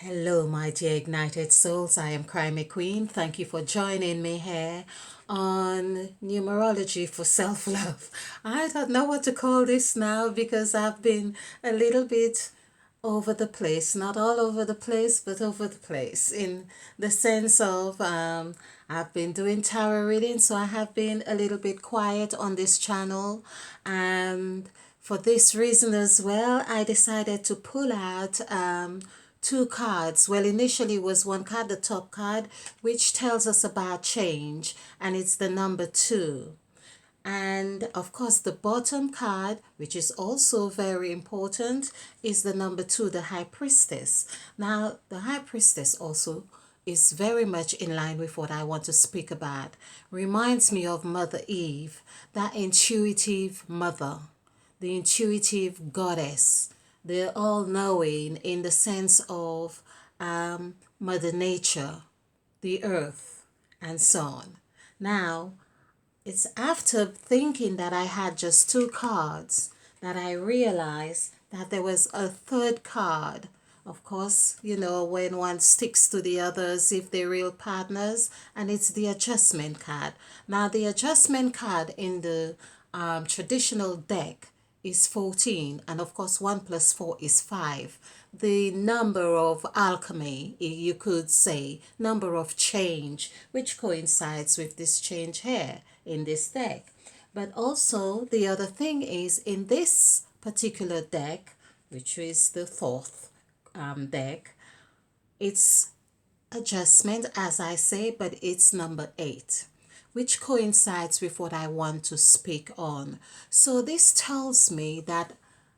Hello, my dear ignited souls. I am Crimey Queen. Thank you for joining me here on Numerology for Self Love. I don't know what to call this now because I've been a little bit over the place, not all over the place, but over the place in the sense of I've been doing tarot reading, so I have been a little bit quiet on this channel. And for this reason as well, I decided to pull out two cards. Well, initially was one card, the top card, which tells us about change, and it's the number two. And of course, the bottom card, which is also very important, is the number two, the High Priestess. Now, the High Priestess also is very much in line with what I want to speak about. Reminds me of Mother Eve, that intuitive mother, the intuitive goddess, the all knowing in the sense of Mother Nature, the earth, and so on. Now, it's after thinking that I had just two cards that I realized that there was a third card. Of course, when one sticks to the others, if they're real partners, and it's the adjustment card. Now, the adjustment card in the traditional deck is 14, and of course 1 plus 4 is 5. The number of alchemy, you could say, number of change, which coincides with this change here in this deck. But also the other thing is, in this particular deck, which is the fourth deck, it's adjustment, as I say, but it's number 8, which coincides with what I want to speak on. So this tells me that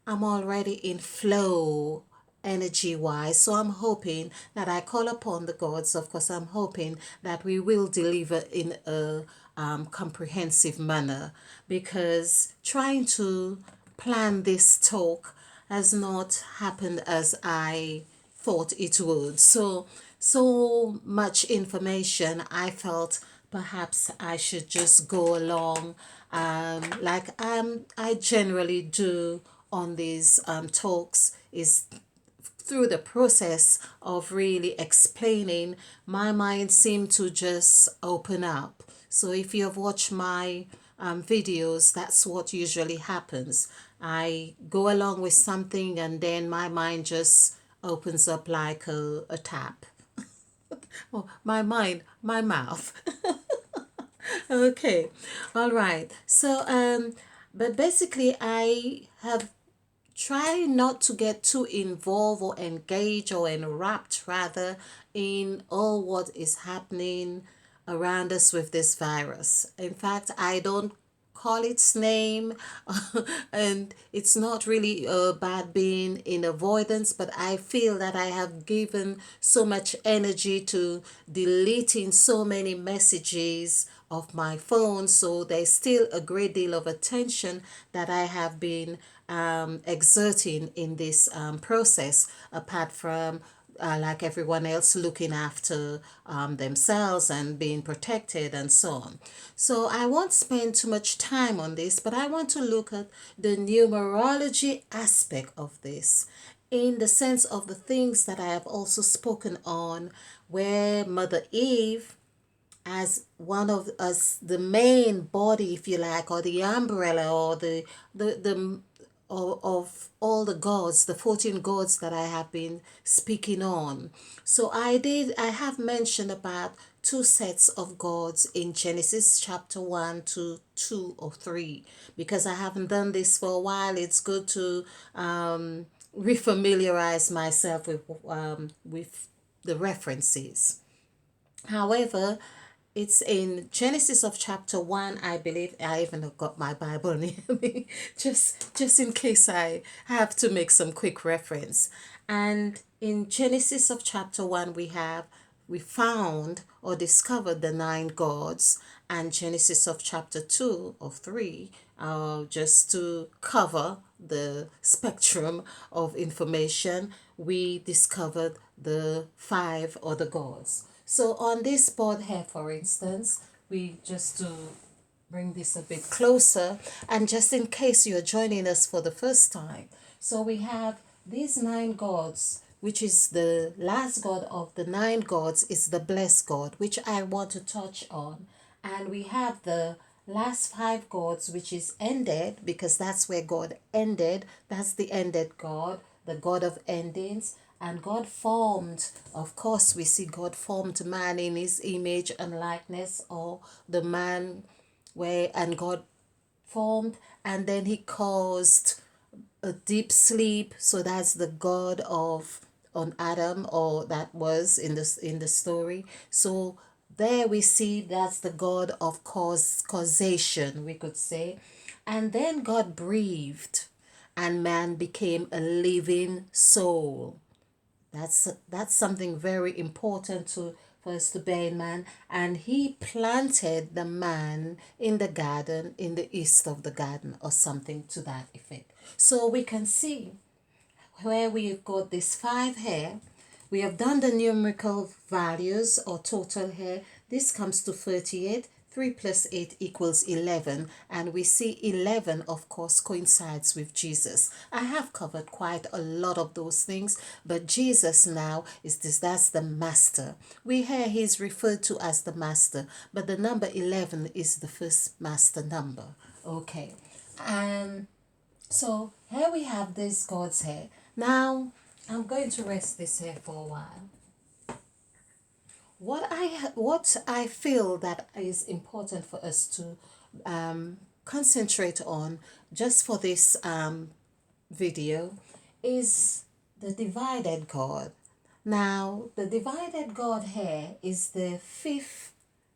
I'm already in flow energy wise. So I'm hoping that I call upon the gods. Of course, I'm hoping that we will deliver in a comprehensive manner, because trying to plan this talk has not happened as I thought it would. So much information. I felt perhaps I should just go along, like I generally do on these talks, is through the process of really explaining, my mind seemed to just open up. So if you have watched my videos, that's what usually happens. I go along with something and then my mind just opens up like a tap. Oh, my mind, my mouth. Okay, all right. So, but basically, I have tried not to get too involved or engaged or enwrapped rather in all what is happening around us with this virus. In fact, I don't call its name, and it's not really about being in avoidance, but I feel that I have given so much energy to deleting so many messages of my phone, so there's still a great deal of attention that I have been exerting in this process, apart from like everyone else, looking after themselves and being protected and so on. So I won't spend too much time on this, but I want to look at the numerology aspect of this, in the sense of the things that I have also spoken on, where Mother Eve, as one of us, the main body, if you like, or the umbrella, or the of all the gods, the 14 gods that I have been speaking on. So I have mentioned about two sets of gods in Genesis chapter 1 to 2 or 3, because I haven't done this for a while. It's good to refamiliarize myself with the references. However, it's in Genesis of chapter 1, I believe. I even have got my Bible near me, just in case I have to make some quick reference. And in Genesis of chapter 1, we found or discovered the nine gods, and Genesis of chapter 2 or 3, just to cover the spectrum of information, we discovered the five other gods. So on this board here, for instance, we just to bring this a bit closer, and just in case you're joining us for the first time. So we have these nine gods, which is the last god of the 9 gods, is the blessed God, which I want to touch on. And we have the last 5 gods, which is ended, because that's where God ended. That's the ended God, the God of endings. And God formed, of course, we see God formed man in his image and likeness, or the man where, and God formed, and then he caused a deep sleep. So that's the God of on Adam, or that was in the story. So there we see that's the God of causation, we could say. And then God breathed, and man became a living soul. That's something very important to for us to bear in mind. And he planted the man in the garden, in the east of the garden, or something to that effect. So we can see where we've got this 5 here. We have done the numerical values or total here. This comes to 38. 3 plus 8 equals 11, and we see 11, of course, coincides with Jesus. I have covered quite a lot of those things, but Jesus now is this, that's the master. We hear he's referred to as the master, but the number 11 is the first master number. Okay, and so here we have these gods here. Now I'm going to rest this here for a while. What I feel that is important for us to concentrate on just for this video is the divided God. Now the divided God here is the fifth,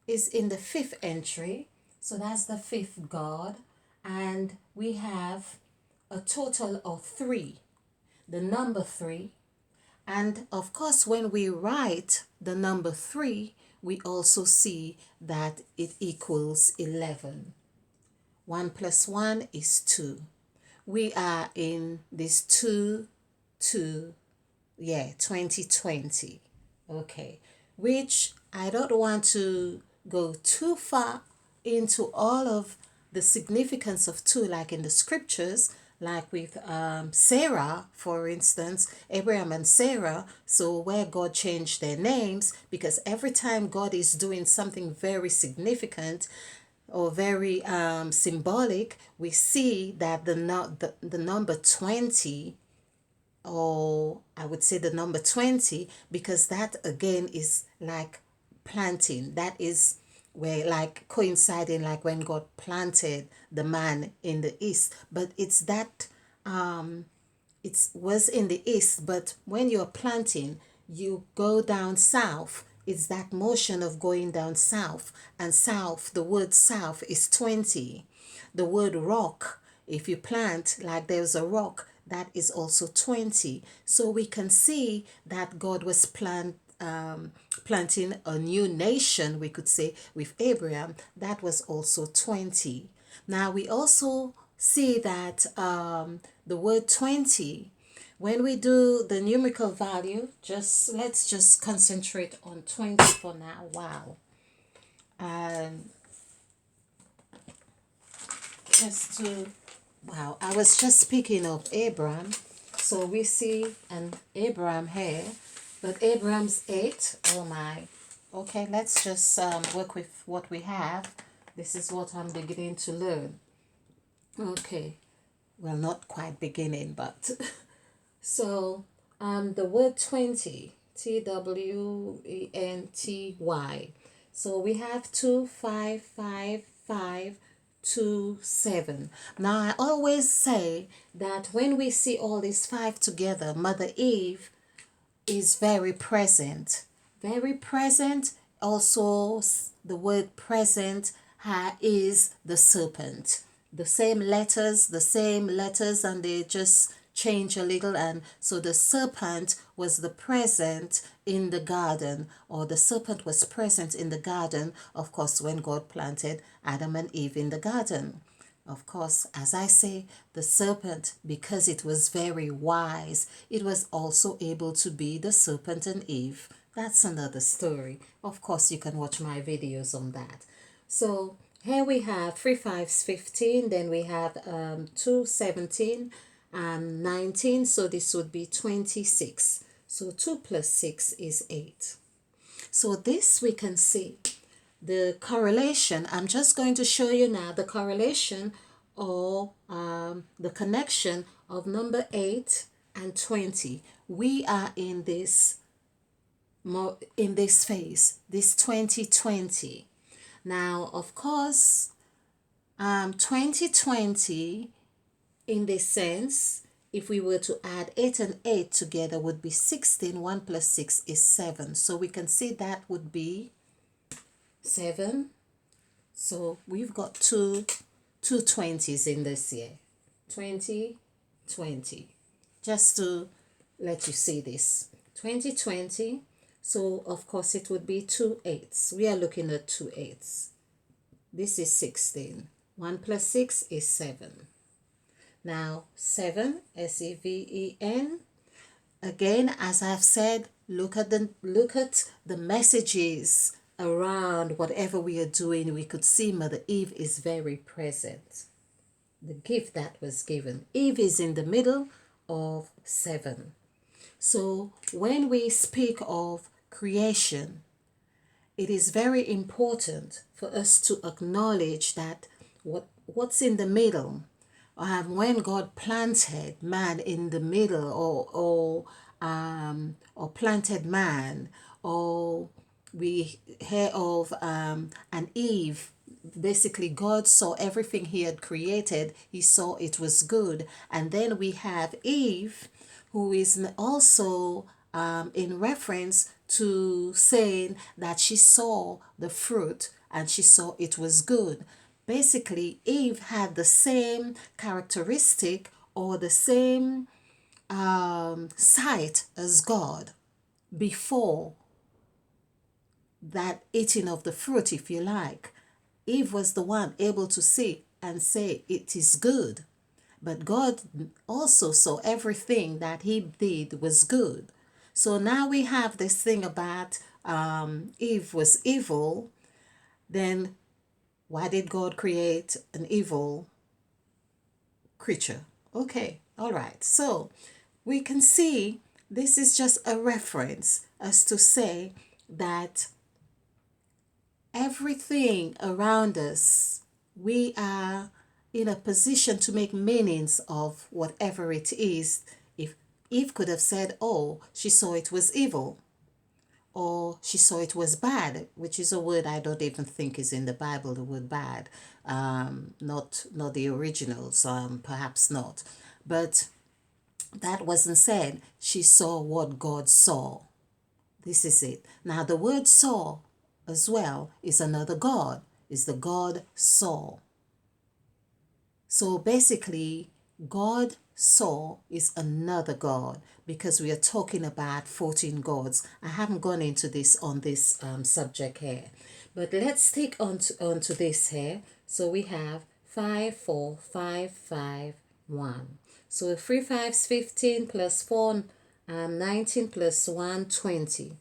is in the fifth entry, so that's the fifth God, and we have a total of 3, the number 3. And of course, when we write the number 3, we also see that it equals 11. 1 plus 1 is 2. We are in this 2020. Okay, which I don't want to go too far into all of the significance of 2, like in the scriptures, like with Sarah, for instance, Abraham and Sarah. So where God changed their names, because every time God is doing something very significant or very symbolic, we see that the number 20, or I would say the number 20, because that again is like planting. That is where, like, coinciding, like when God planted the man in the east. But it's that it was in the east, but when you're planting, you go down south. It's that motion of going down south, and south, the word south is 20. The word rock, if you plant, like there's a rock, that is also 20. So we can see that God was planting a new nation, we could say, with Abraham. That was also 20. Now we also see that the word 20, when we do the numerical value, let's just concentrate on 20 for now. Wow. Just to Wow, I was just speaking of Abraham. So we see an Abraham here, but Abraham's 8. Oh my. Okay, let's just work with what we have. This is what I'm beginning to learn. Okay, well, not quite beginning, but so the word 20, TWENTY. So we have 2, 5, 5, 5, 2, 7. Now I always say that when we see all these 5 together, Mother Eve is very present. Very present. Also, the word present is the serpent. The same letters, and they just change a little. And so the serpent was the present in the garden, or the serpent was present in the garden, of course, when God planted Adam and Eve in the garden. Of course, as I say, the serpent, because it was very wise, it was also able to be the serpent and Eve. That's another story. Of course, you can watch my videos on that. So here we have 3 5s 15, then we have 2 17, 19, so this would be 26. So 2 plus 6 is 8. So this we can see the correlation. I'm just going to show you now the correlation or the connection of number 8 and 20. We are in this phase, this 2020. Now, of course, 2020 in this sense, if we were to add 8 and 8 together would be 16. 1 plus 6 is 7. So we can see that would be 7. So we've got two 20s in this year. 2020. Just to let you see this. 2020. So of course it would be 2 8s. We are looking at 2 8s. This is 16. 1 plus 6 is 7. Now 7, SEVEN. Again, as I've said, look at the messages around whatever we are doing. We could see Mother Eve is very present. The gift that was given. Eve is in the middle of 7. So when we speak of creation, it is very important for us to acknowledge that what's in the middle. When God planted man in the middle, or planted man, or we hear of an Eve. Basically, God saw everything He had created. He saw it was good, and then we have Eve, who is also in reference to saying that she saw the fruit and she saw it was good. Basically, Eve had the same characteristic or the same sight as God before that eating of the fruit, if you like. Eve was the one able to see and say it is good. But God also saw everything that He did was good. So now we have this thing about Eve was evil. Then why did God create an evil creature? Okay, all right. So we can see this is just a reference as to say that everything around us, we are in a position to make meanings of whatever it is. If Eve could have said, oh, she saw it was evil, or she saw it was bad, which is a word I don't even think is in the Bible, the word bad. Not the originals, perhaps not. But that wasn't said. She saw what God saw. This is it. Now the word saw as well is another God, is the God saw. So basically, God saw is another God, because we are talking about 14 gods. I haven't gone into this on this subject here, but let's stick on to this here. So we have 5 4 5 5 1. So 3 5's 15 plus 4 19 plus 1 20.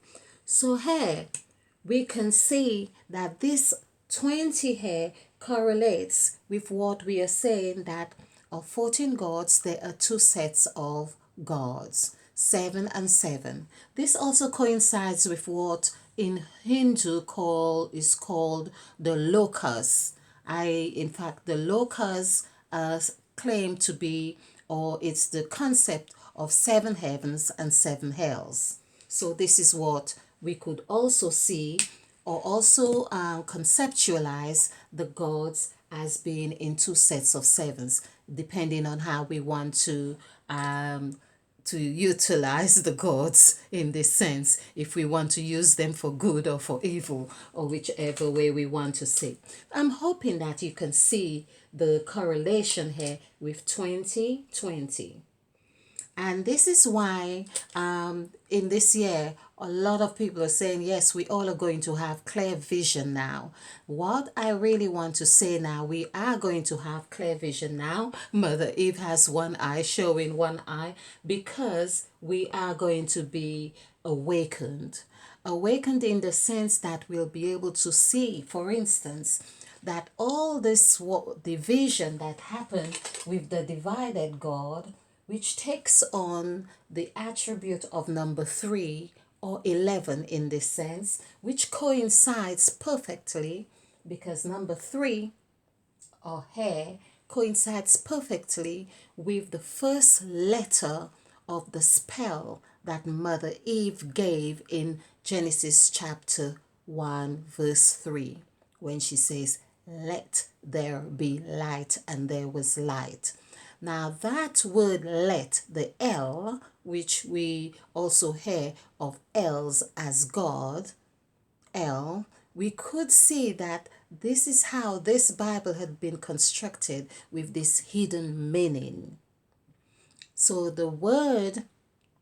So here we can see that this 20 here correlates with what we are saying, that of 14 gods, there are 2 sets of gods, 7 and 7. This also coincides with what in Hindu is called the lokas. In fact, the lokas claim to be, or it's the concept of 7 heavens and 7 hells. So this is what we could also see, or also conceptualize the gods as being in 2 sets of 7s, depending on how we want to utilize the gods in this sense, if we want to use them for good or for evil, or whichever way we want to see. I'm hoping that you can see the correlation here with 2020. And this is why in this year, a lot of people are saying, yes, we all are going to have clear vision now. What I really want to say now, we are going to have clear vision now. Mother Eve has one eye, showing one eye, because we are going to be awakened. Awakened in the sense that we'll be able to see, for instance, that all this division that happened with the divided God, which takes on the attribute of number 3 or 11 in this sense, which coincides perfectly because number 3 or hair coincides perfectly with the first letter of the spell that Mother Eve gave in Genesis chapter 1, verse 3, when she says, "Let there be light," and there was light. Now, that word let, the L, which we also hear of L's as God, L, we could see that this is how this Bible had been constructed with this hidden meaning. So the word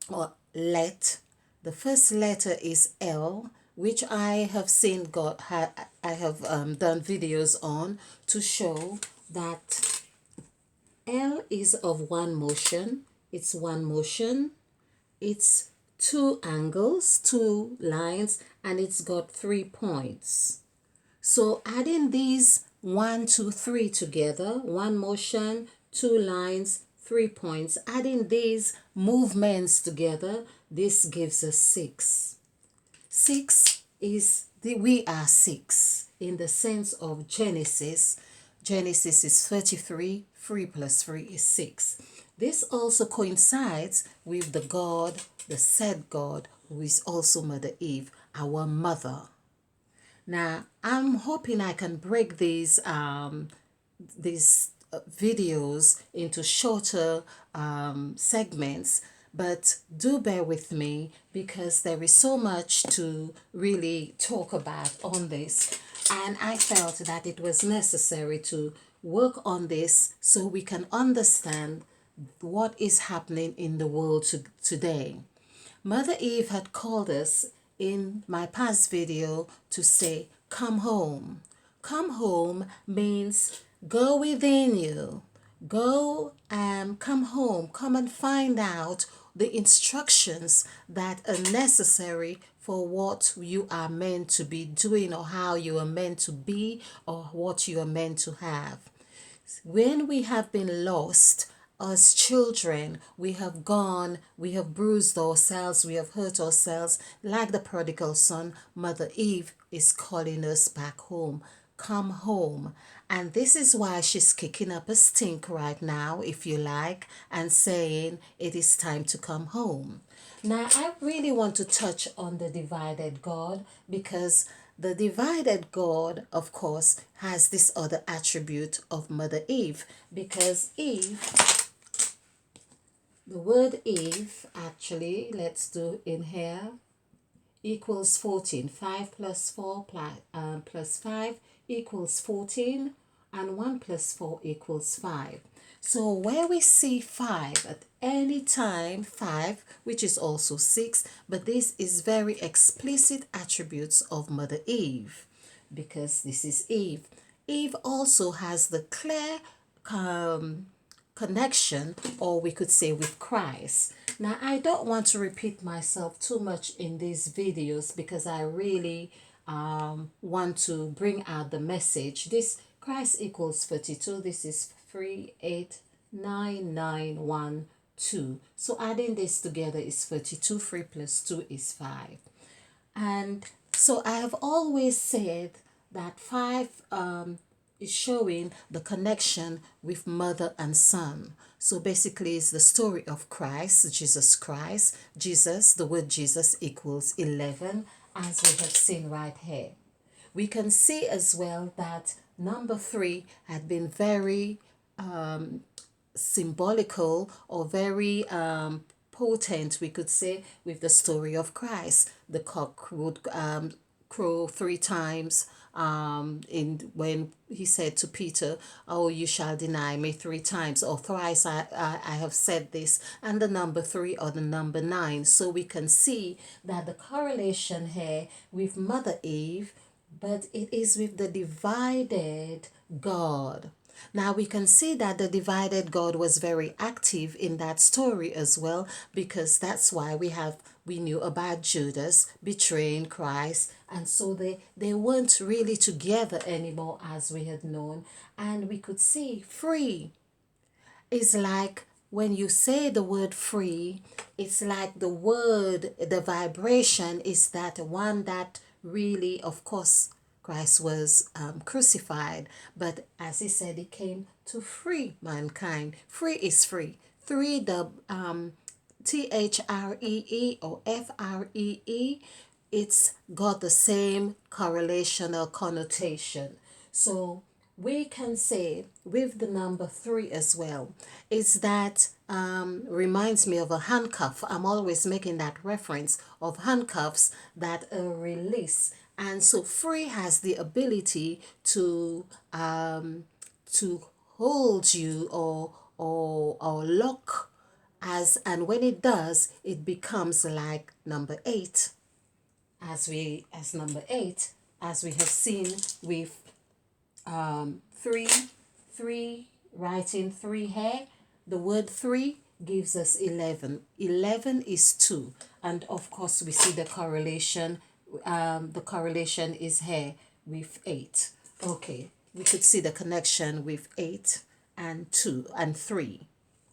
or let, the first letter is L, which I have seen I have done videos on to show that L is of one motion. It's one motion. It's two angles, two lines, and it's got 3 points. So adding these 1, 2, 3 together, one motion, two lines, 3 points, adding these movements together, this gives us 6. 6 is we are 6 in the sense of Genesis. Genesis is 33, 3 plus 3 is 6. This also coincides with the God, the said God, who is also Mother Eve, our mother. Now, I'm hoping I can break these videos into shorter segments, but do bear with me because there is so much to really talk about on this, and I felt that it was necessary to work on this so we can understand what is happening in the world today. Mother Eve had called us in my past video to say, "Come home." Come home means go within you. Go and come home. Come and find out the instructions that are necessary for what you are meant to be doing or how you are meant to be or what you are meant to have. When we have been lost as children, we have gone, we have bruised ourselves, we have hurt ourselves. Like the prodigal son, Mother Eve is calling us back home. Come home. And this is why she's kicking up a stink right now, if you like, and saying it is time to come home. Now, I really want to touch on the divided God because the divided God, of course, has this other attribute of Mother Eve because Eve, the word Eve, actually, let's do in here, equals 14. 5 plus 4 plus 5 equals 14, and 1 plus 4 equals 5. So where we see 5 at any time, 5, which is also 6, but this is very explicit attributes of Mother Eve because this is Eve. Eve also has the clear connection, or we could say with Christ. Now, I don't want to repeat myself too much in these videos because I really want to bring out the message. This Christ equals 32. This is 38991 2. So adding this together is 32. 3 plus 2 is 5. And so I have always said that 5 is showing the connection with mother and son. So basically, it's the story of Christ, Jesus Christ. Jesus, the word Jesus equals 11, as we have seen right here. We can see as well that number 3 had been very symbolical or very potent, we could say, with the story of Christ. The cock would crow 3 times in when he said to Peter, "Oh, you shall deny me 3 times, or thrice I have said this," and the number 3 or the number 9. So we can see that the correlation here with Mother Eve, but it is with the divided God. Now we can see that the divided God was very active in that story as well, because that's why we knew about Judas betraying Christ, and so they weren't really together anymore as we had known. And we could see 3 is like when you say the word free, it's like the word, the vibration is that one that really, of course, Christ was crucified, but as he said, he came to free mankind. Free is free. Three, the THREE or FREE, it's got the same correlation or connotation. So we can say with the number three as well, is that reminds me of a handcuff. I'm always making that reference of handcuffs that release. And so free has the ability to hold you or lock as, and when it does, it becomes like number eight, as number eight, as we have seen with three, three, writing three here. The word three gives us 11. 11 is 2. And of course, we see the correlation. The correlation is here with 8. Okay, we could see the connection with 8 and 2 and 3.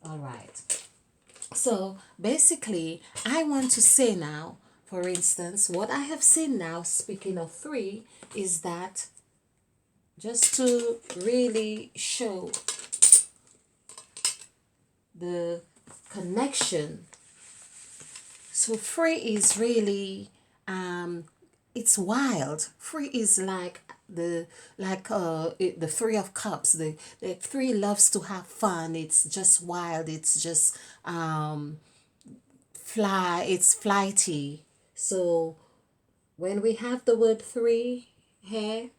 All right. So basically, I want to say now, for instance, what I have seen now, speaking of 3, is that just to really show the connection. So free is really it's wild. Free is like the three of cups. The three loves to have fun. It's just wild. It's just it's flighty. So when we have the word three here,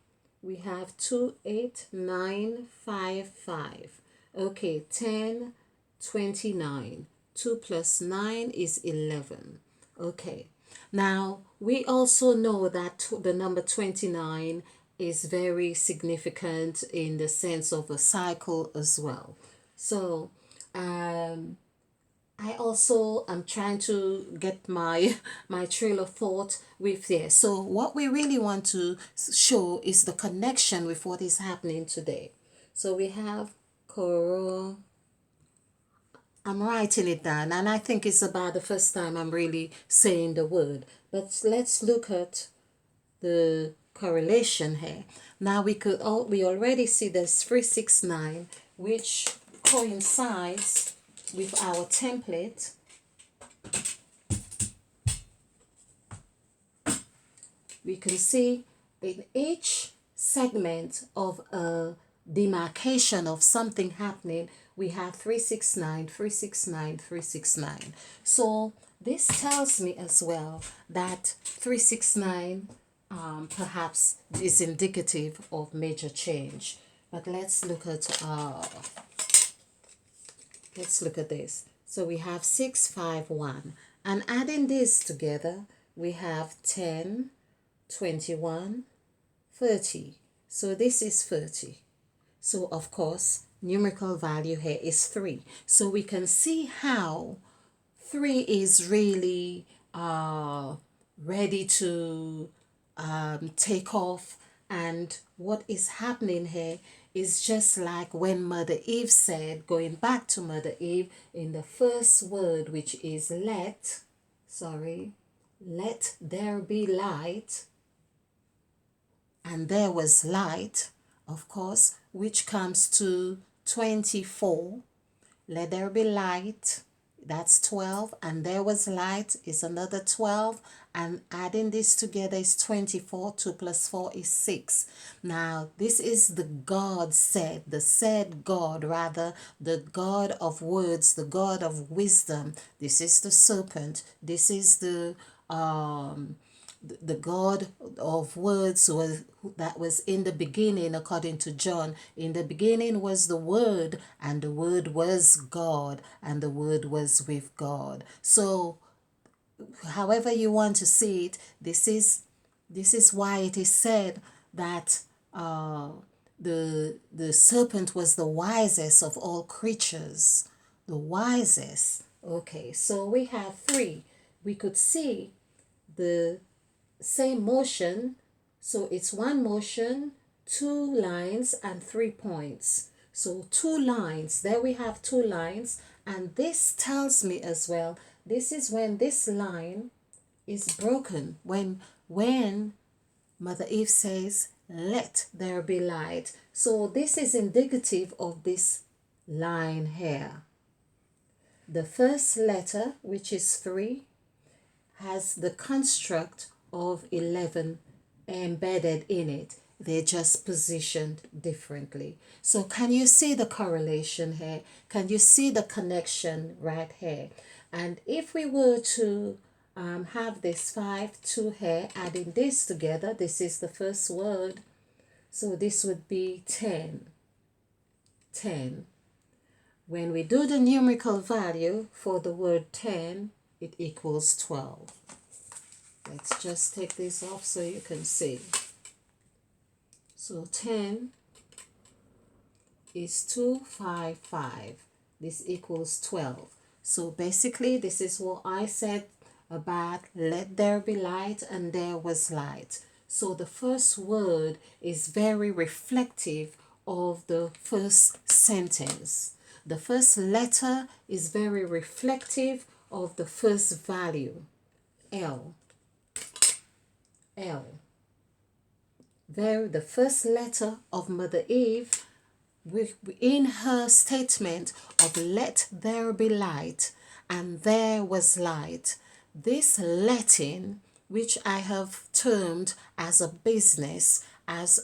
we have 2, 8, 9, 5, 5. Okay, 10, 29. 2 plus 9 is 11. Okay. Now, we also know that the number 29 is very significant in the sense of a cycle as well. So, I also am trying to get my my trail of thought with this. So what we really want to show is the connection with what is happening today. So we have Coro. I'm writing it down, and I think it's about the first time I'm really saying the word. But let's look at the correlation here. Now we already see this 369, which coincides with our template. We can see in each segment of a demarcation of something happening, we have 369, 369, 369. So this tells me as well that 369 perhaps is indicative of major change. But let's look at this. So we have 651, and adding this together, we have 10, 21, 30. So this is 30. So of course, numerical value here is 3. So we can see how 3 is really ready to take off. And what is happening here is just like when Mother Eve said, going back to Mother Eve, in the first word, which is let there be light. And there was light, of course, which comes to 24. Let there be light, that's 12. And there was light is another 12. And adding this together is 24. 2 plus 4 is 6. Now, this is the God said, the said God, rather, the God of words, the God of wisdom. This is the serpent. This is the God of words that was in the beginning, according to John. In the beginning was the Word, and the Word was God, and the Word was with God. So however you want to see it, this is why it is said that the serpent was the wisest of all creatures, the wisest. Okay, so we have 3. We could see the same motion, so it's one motion, 2 lines and 3 points. So 2 lines, there we have 2 lines, And this tells me as well, this is when this line is broken. When Mother Eve says, let there be light. So this is indicative of this line here. The first letter, which is 3, has the construct of 11 embedded in it. They're just positioned differently. So can you see the correlation here? Can you see the connection right here? And if we were to have this 5, 2 here, adding this together, this is the first word. So this would be 10. 10. When we do the numerical value for the word 10, it equals 12. Let's just take this off so you can see. So 10 is 255. This equals 12. So basically, this is what I said about let there be light, and there was light. So the first word is very reflective of the first sentence. The first letter is very reflective of the first value, L. L. There, the first letter of Mother Eve, in her statement of let there be light, and there was light. This letting, which I have termed as a business, as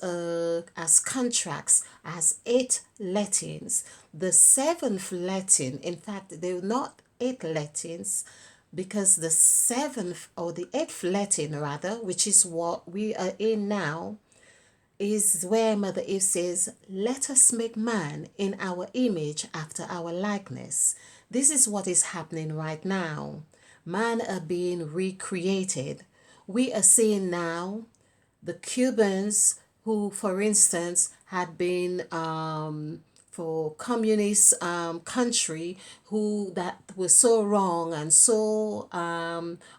contracts, as 8 lettings. The 7th letting, in fact, they're not 8 lettings, because the 7th or the 8th letting rather, which is what we are in now, is where Mother Eve says, let us make man in our image after our likeness. This is what is happening right now. Man are being recreated. We are seeing now the Cubans who, for instance, had been for communist country, who that was so wrong and so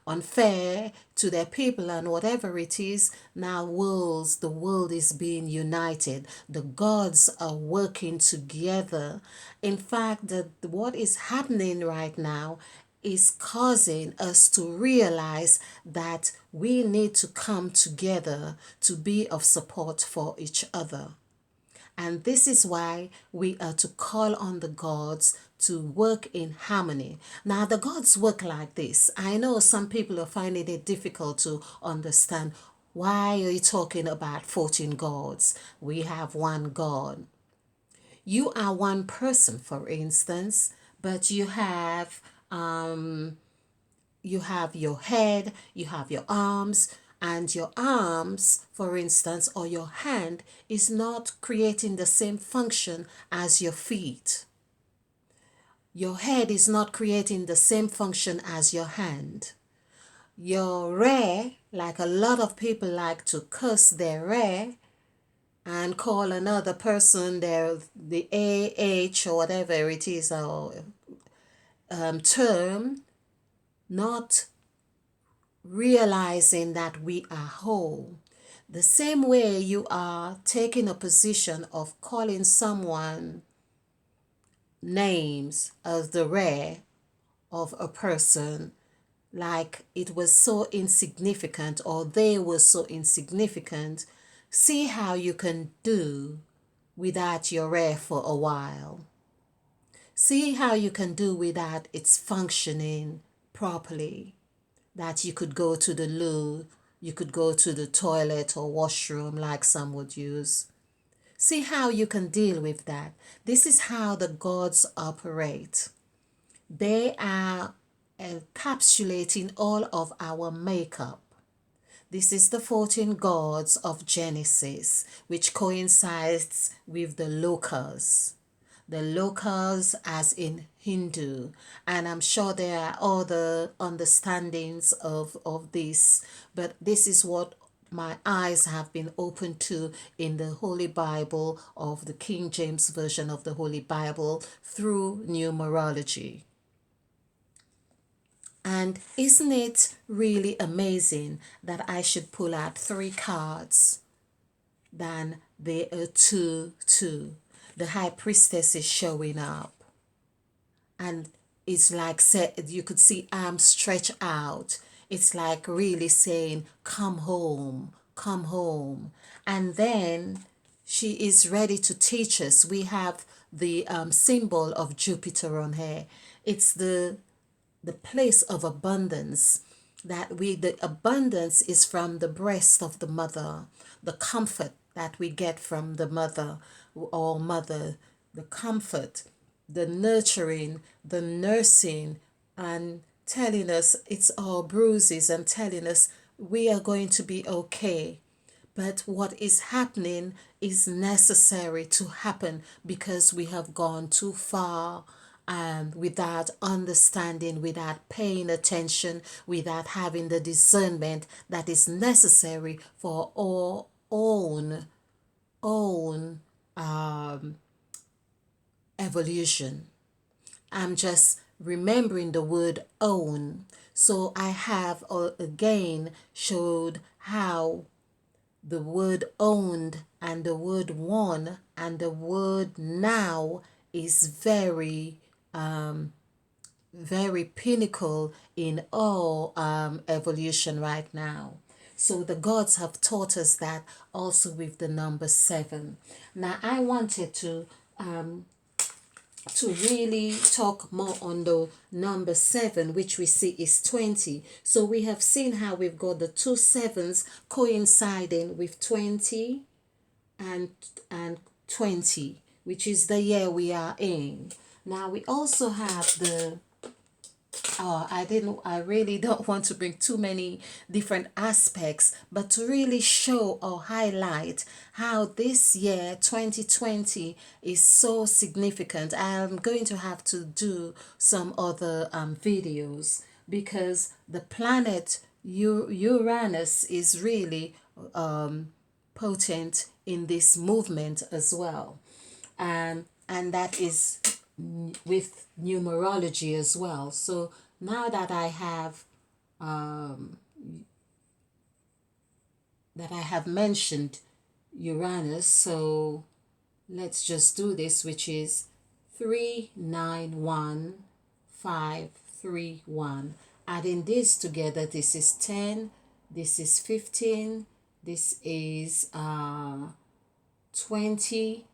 unfair to their people and whatever it is. Now the world is being united. The gods are working together. In fact, what is happening right now is causing us to realize that we need to come together to be of support for each other. And this is why we are to call on the gods to work in harmony. Now, the gods work like this. I know some people are finding it difficult to understand. Why are you talking about 14 gods? We have one God. You are one person, for instance, but you have your head, you have your arms, and your arms, for instance, or your hand is not creating the same function as your feet. Your head is not creating the same function as your hand. Your re, like a lot of people like to curse their re and call another person the AH or whatever it is, or term, not realizing that we are whole. The same way you are taking a position of calling someone names as the rare of a person, like it was so insignificant or they were so insignificant. See how you can do without your rare for a while. See how you can do without its functioning properly. That you could go to the loo, you could go to the toilet or washroom like some would use. See how you can deal with that. This is how the gods operate. They are encapsulating all of our makeup. This is the 14 gods of Genesis, which coincides with the lokas. The lokas as in Hindu, and I'm sure there are other understandings of this, but this is what my eyes have been opened to in the Holy Bible, of the King James Version of the Holy Bible, through numerology. And isn't it really amazing that I should pull out 3 cards than there are 2? The High Priestess is showing up. and it's like you could see arms stretch out. It's like really saying, come home, come home. And then she is ready to teach us. We have the symbol of Jupiter on her. It's the place of abundance, that we the abundance is from the breast of the mother, the comfort that we get from the mother or mother, the comfort, the nurturing, the nursing, and telling us it's our bruises and telling us we are going to be okay. But what is happening is necessary to happen because we have gone too far, without understanding, without paying attention, without having the discernment that is necessary for our own evolution. I'm just remembering the word own. So I have again showed how the word owned and the word won and the word now is very pinnacle in all evolution right now. So the gods have taught us that also with the number seven. Now I wanted to really talk more on the number seven, which we see is 20. So we have seen how we've got the two sevens coinciding with 20 and and 20, which is the year we are in. Now we also have the I really don't want to bring too many different aspects, but to really show or highlight how this year 2020 is so significant. I'm going to have to do some other videos because the planet Uranus is really potent in this movement as well, and that is with numerology as well. So now that I have mentioned Uranus, so let's just do this, which is 391531. Adding this together, this is 10, this is 15, this is 20,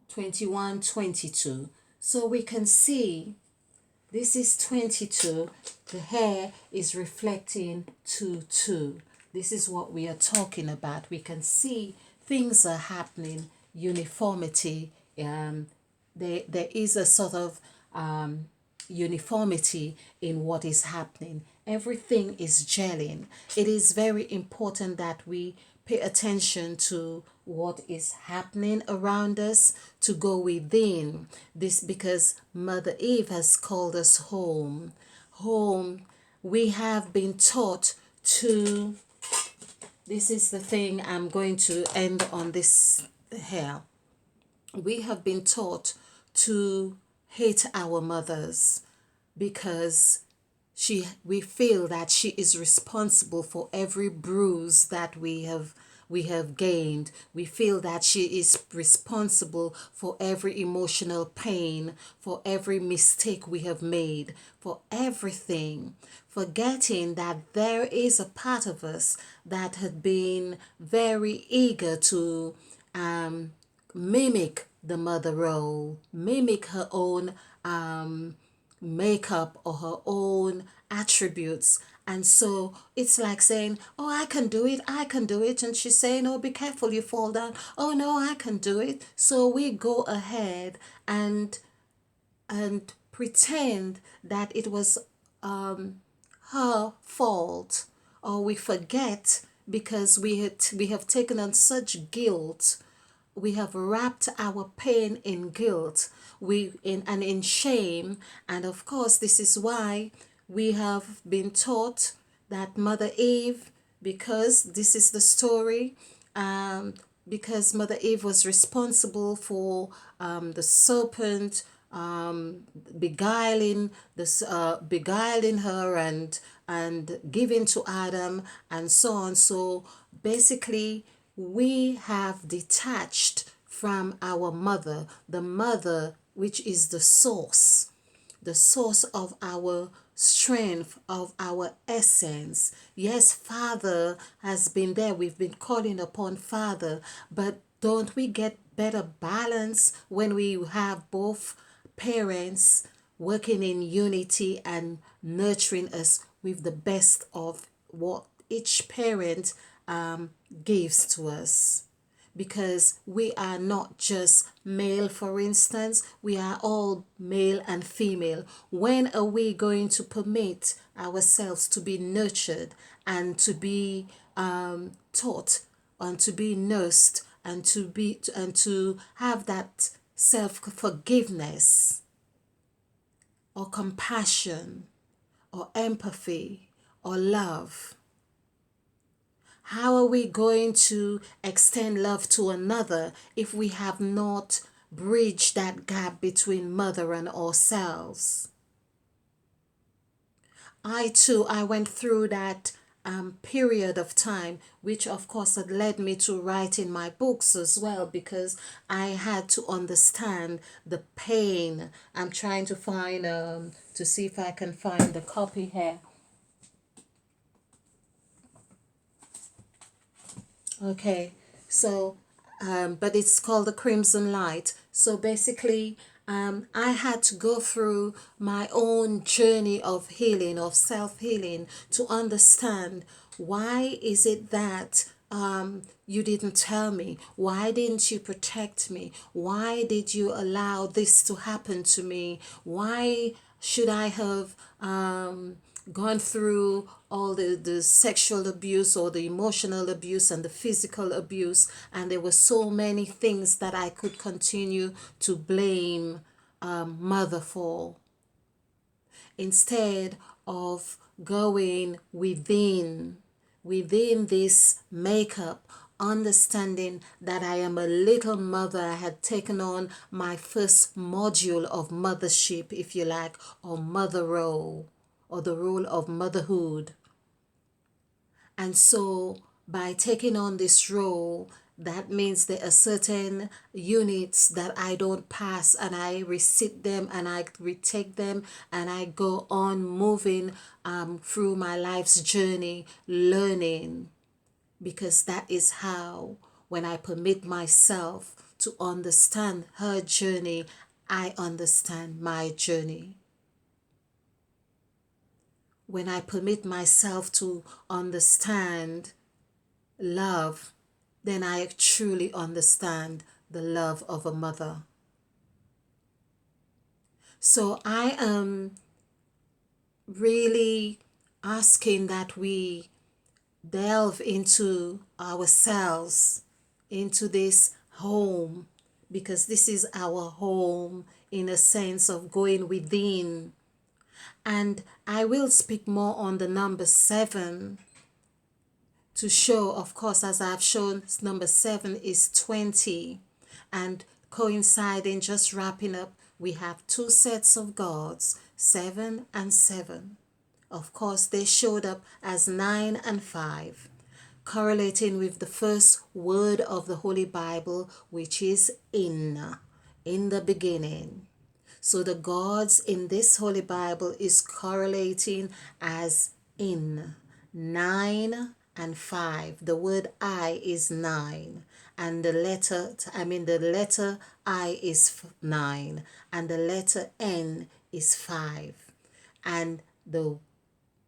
21, 22. So we can see this is 22. The hair is reflecting 2, 2. This is what we are talking about. We can see things are happening, uniformity. There is a sort of uniformity in what is happening. Everything is gelling. It is very important that we pay attention to what is happening around us, to go within this, because Mother Eve has called us home. Home, we have been taught to, this is the thing I'm going to end on this here. We have been taught to hate our mothers because we feel that she is responsible for every bruise that we have gained. We feel that she is responsible for every emotional pain, for every mistake we have made, for everything, forgetting that there is a part of us that had been very eager to mimic the mother role, mimic her own makeup or her own attributes. And so it's like saying, oh, I can do it, I can do it. And she's saying, oh, be careful, you fall down. Oh, no, I can do it. So we go ahead and pretend that it was her fault, or we forget because we have taken on such guilt. We have wrapped our pain in guilt, in shame. And of course this is why we have been taught that Mother Eve, because this is the story, because Mother Eve was responsible for the serpent beguiling her and giving to Adam and so on. So basically, we have detached from our mother, the mother which is the source. the source of our strength, of our essence. Yes, Father has been there. We've been calling upon Father, but don't we get better balance when we have both parents working in unity and nurturing us with the best of what each parent gives to us? Because we are not just male, for instance, we are all male and female. When are we going to permit ourselves to be nurtured and to be taught and to be nursed and to have that self forgiveness or compassion or empathy or love? How are we going to extend love to another if we have not bridged that gap between mother and ourselves? I went through that period of time, which of course had led me to writing my books as well, because I had to understand the pain. I'm trying to find, to see if I can find the copy here. Okay, so, but it's called the Crimson Light. So basically, I had to go through my own journey of healing, of self healing, to understand why is it that you didn't tell me? Why didn't you protect me? Why did you allow this to happen to me? Why should I have gone through all the sexual abuse or the emotional abuse and the physical abuse, and there were so many things that I could continue to blame mother for, instead of going within this makeup, understanding that I am a little mother. I had taken on my first module of mothership, if you like, or mother role, or the role of motherhood. And so, by taking on this role, that means there are certain units that I don't pass, and I resit them and I retake them, and I go on moving through my life's journey, learning, because that is how, when I permit myself to understand her journey, I understand my journey. When I permit myself to understand love, then I truly understand the love of a mother. So I am really asking that we delve into ourselves, into this home, because this is our home in a sense of going within. And I will speak more on the number 7 to show, of course, as I've shown, number 7 is 20. And coinciding, just wrapping up, we have two sets of gods, 7 and 7. Of course, they showed up as 9 and 5, correlating with the first word of the Holy Bible, which is in the beginning. So the gods in this Holy Bible is correlating as in 9 and 5. The word I is 9, and the letter I is 9, and the letter N is 5. And the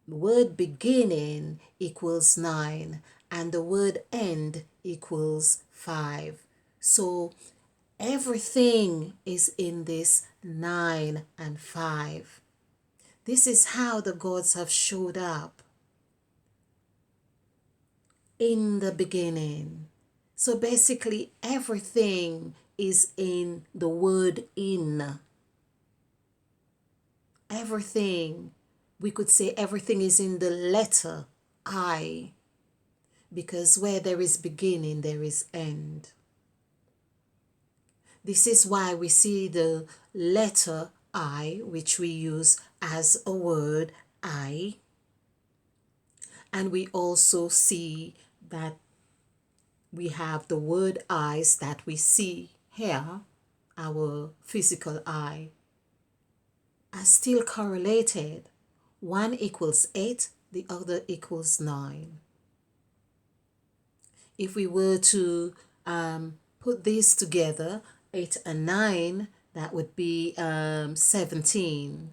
word beginning equals 9, and the word end equals 5. So everything is in this 9 and 5. This is how the gods have showed up in the beginning. So basically, everything is in the word in. Everything. We could say everything is in the letter I, because where there is beginning, there is end. This is why we see the letter I, which we use as a word I, and we also see that we have the word eyes that we see here, our physical eye. are still correlated. One equals 8, the other equals 9. If we were to put these together, 8 and 9, that would be 17.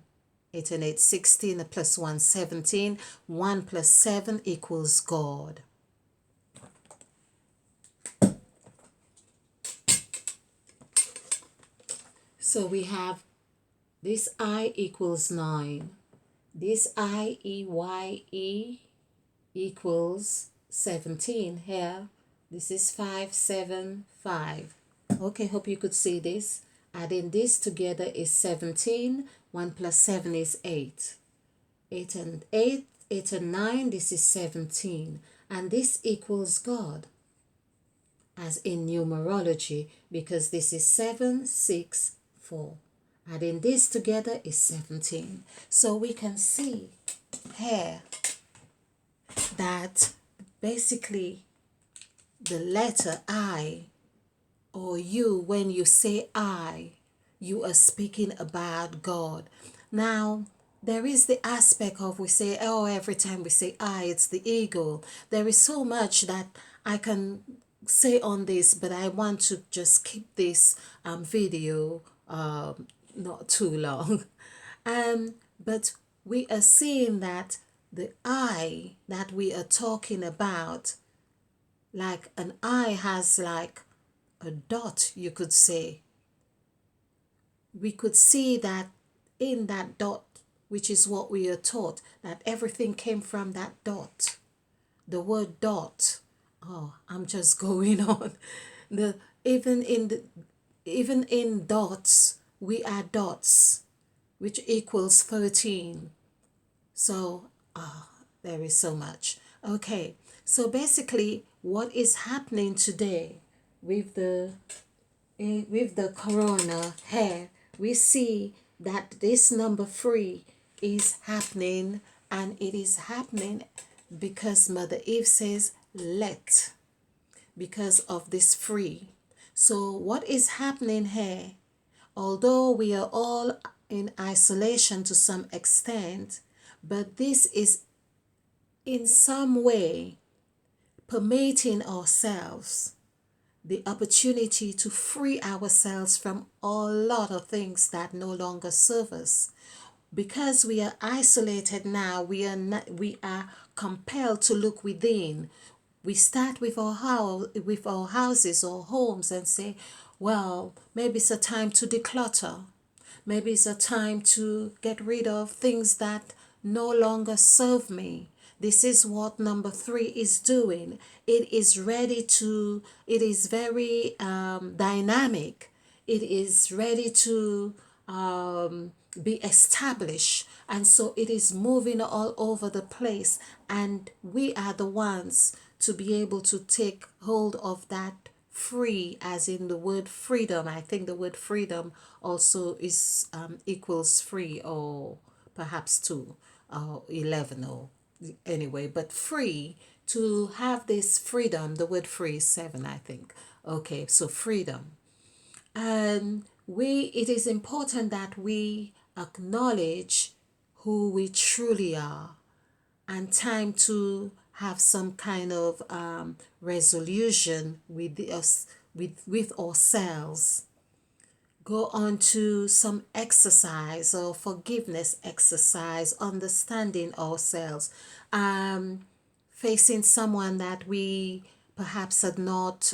8 and 8, 16, plus 1, 17. 1 plus 7 equals God. So we have this I equals 9. This IEYE equals 17 here. This is 5, 7, 5. Okay, hope you could see this. Adding this together is 17. 1 plus 7 is 8. 8 and 8, 8 and 9, this is 17. And this equals God, as in numerology, because this is 7, 6, 4. Adding this together is 17. So we can see here that basically the letter I or you, when you say I, you are speaking about God. Now, there is the aspect of we say, oh, every time we say I, it's the ego. There is so much that I can say on this, but I want to just keep this video not too long. But we are seeing that the I that we are talking about, like an I has like a dot, you could say. We could see that in that dot, which is what we are taught, that everything came from that dot. The word dot. Oh, I'm just going on. The even in dots, we add dots, which equals 13. So, there is so much. Okay, so basically, what is happening today with the corona here, we see that this number 3 is happening, and it is happening because Mother Eve says let, because of this 3. So what is happening here, although we are all in isolation to some extent, but this is in some way permitting ourselves the opportunity to free ourselves from a lot of things that no longer serve us. Because we are isolated now, we are compelled to look within. We start with our houses or homes and say, well, maybe it's a time to declutter. Maybe it's a time to get rid of things that no longer serve me. This is what number 3 is doing. It is ready to, it is very dynamic. It is ready to be established. And so it is moving all over the place. And we are the ones to be able to take hold of that free, as in the word freedom. I think the word freedom also is equals free, or perhaps 2 or 11, or anyway, but free, to have this freedom. The word free is 7, I think. Okay, so freedom. And it is important that we acknowledge who we truly are, and time to have some kind of resolution with us, with ourselves. Go on to some exercise or forgiveness exercise, understanding ourselves, facing someone that we perhaps had not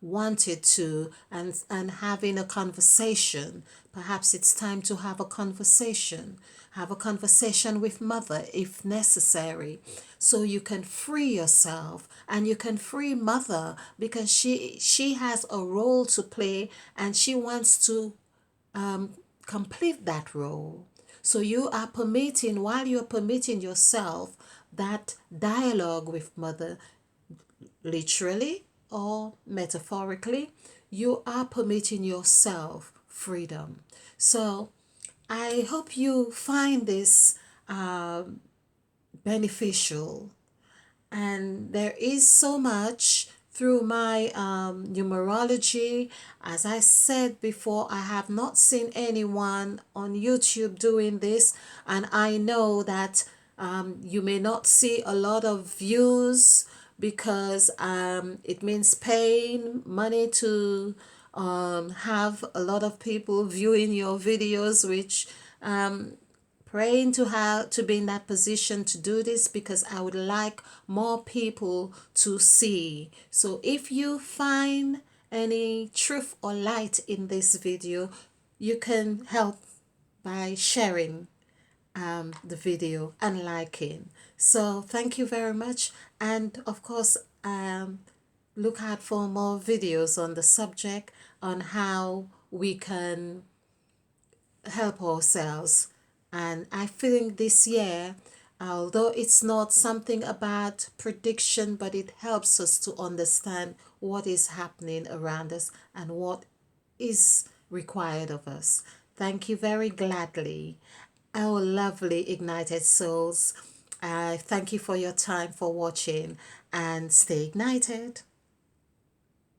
wanted to, and having a conversation. Perhaps it's time to have a conversation. Have a conversation with mother if necessary, so you can free yourself, and you can free mother, because she has a role to play, and she wants to complete that role. So you are permitting, while you're permitting yourself that dialogue with mother, literally or metaphorically, you are permitting yourself freedom. So I hope you find this beneficial. And there is so much through my numerology. As I said before, I have not seen anyone on YouTube doing this, and I know that you may not see a lot of views because it means paying money to have a lot of people viewing your videos, which praying to have to be in that position to do this, because I would like more people to see. So if you find any truth or light in this video, you can help by sharing the video and liking. So thank you very much, and of course look out for more videos on the subject on how we can help ourselves. And I think this year, although it's not something about prediction, but it helps us to understand what is happening around us and what is required of us. Thank you very gladly, our lovely ignited souls. I thank you for your time, for watching, and stay ignited.